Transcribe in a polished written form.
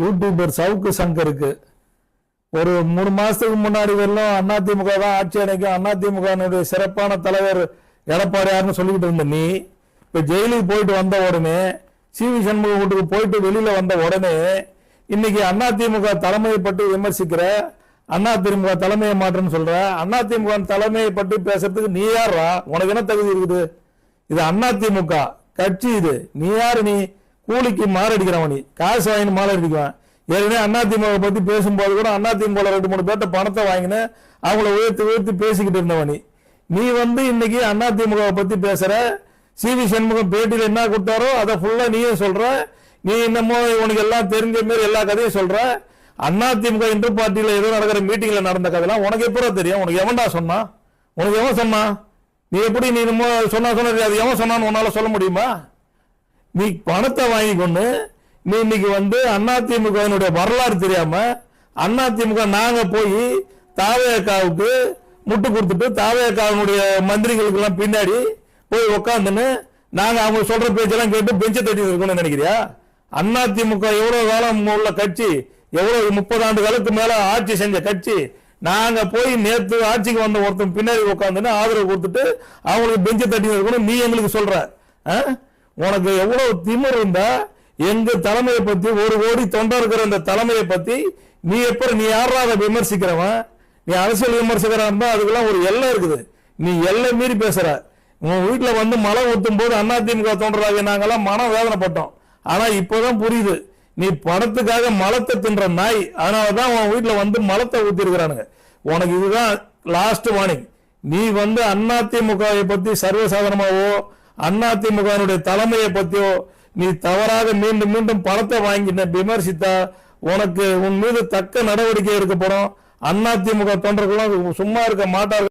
YouTuber சவுக்கு சங்கருக்கு ஒரு 3 மாசத்துக்கு முன்னாடி வரலாம் அதிமுக தான் ஆட்சி அடைக்கும், அதிமுக சிறப்பான தலைவர் எடப்பாடியார்னு சொல்லிக்கிட்டு இருந்த நீ இப்ப ஜெயிலுக்கு போயிட்டு வந்த உடனே சி.வி. சண்முக வீட்டுக்கு போயிட்டு வெளியில வந்த உடனே இன்னைக்கு அதிமுக தலைமையை பற்றி விமர்சிக்கிற, அதிமுக தலைமையை மாற்றன்னு சொல்ற. அதிமுக தலைமையை பற்றி பேசுறதுக்கு நீ யாரா? உனக்கு என்ன தகுதி இருக்குது? இது அதிமுக கட்சி, இது நீ யாரு? நீ கூலிக்கு மாரடிக்கிறவன், நீ காசு வாங்கி மாலை அடிக்குவான். ஏற்கனவே அதிமுக பத்தி பேசும்போது கூட அதிமுக 2-3 பேர்ட்ட பணத்தை வாங்கின அவங்கள உயர்த்தி பேசிக்கிட்டு இருந்தவன் நீ இன்னைக்கு அதிமுக பத்தி பேசுற. சி.வி. சண்முகம் பேட்டியில் என்ன கொடுத்தாரோ அதை ஃபுல்லா நீயே சொல்ற. நீ என்னமோ உனக்கு எல்லாம் தெரிஞ்ச மாதிரி எல்லா கதையும் சொல்ற. அதிமுக இன்டர் பார்ட்டியில ஏதோ நடக்கிற மீட்டிங்ல நடந்த கதைலாம் உனக்கு எப்போ தெரியும்? உனக்கு எவன்டா சொன்னா? உனக்கு எவன் சொன்னா? நீ எப்படி நீ சொன்னா அது எவன் சொன்னான்னு உன்னால சொல்ல முடியுமா? நீ பணத்தை வாங்கி கொண்டு நீ இன்னைக்கு அதிமுக வரலாறு தெரியாம அதிமுக நாங்க போய் தாவேக்காவுக்கு முட்டு கொடுத்துட்டு தாவேக்காவுடைய மந்திரிகளுக்கு எல்லாம் பின்னாடி போய் உட்காந்துன்னு நாங்க அவங்க சொல்ற பேச்செல்லாம் கேட்டு பெஞ்ச தட்டி இருக்கணும்னு நினைக்கிறியா? அதிமுக எவ்வளவு காலம் உள்ள கட்சி, எவ்வளவு 30 ஆண்டு காலத்துக்கு மேல ஆட்சி செஞ்ச கட்சி. நாங்க போய் நேற்று ஆட்சிக்கு வந்த ஒருத்தன் பின்னாடி உட்காந்துன்னு ஆதரவு கொடுத்துட்டு அவங்களுக்கு பெஞ்ச தட்டி இருக்கணும் நீ எங்களுக்கு சொல்ற. உனக்கு எவ்வளவு திமிர் இருந்தா எங்க தலைமையை பத்தி, 1 கோடி தொண்டர் இருக்கிற இந்த தலைமையை பத்தி நீ நீ யாரா அதை விமர்சிக்கிறவன்? நீ அரசியல் விமர்சகரா இருந்தா அதுக்கெல்லாம் ஒரு எல்லை இருக்குது. நீ எல்லை மீறி பேசுற. உன் வீட்டுல மழை ஊத்தும் போது அதிமுக தொண்டராக நாங்கெல்லாம் மனம் வேதனைப்பட்டோம். ஆனா இப்பதான் புரியுது, நீ பணத்துக்காக மலத்தை தின்ற நாய். அதனாலதான் உன் வீட்டுல மலத்தை ஊத்தி இருக்கிறானுங்க. உனக்கு இதுதான் லாஸ்ட் வார்னிங். நீ அதிமுகவை பத்தி சர்வசாதாரணமாவோ அதிமுக தலைமையை பத்தியோ நீ தவறாக மீண்டும் மீண்டும் பணத்தை வாங்கி விமர்சித்தா உனக்கு உன் மீது தக்க நடவடிக்கை எடுக்கப்படும். அதிமுக தொண்டர்களும் சும்மா இருக்க மாட்டார்கள்.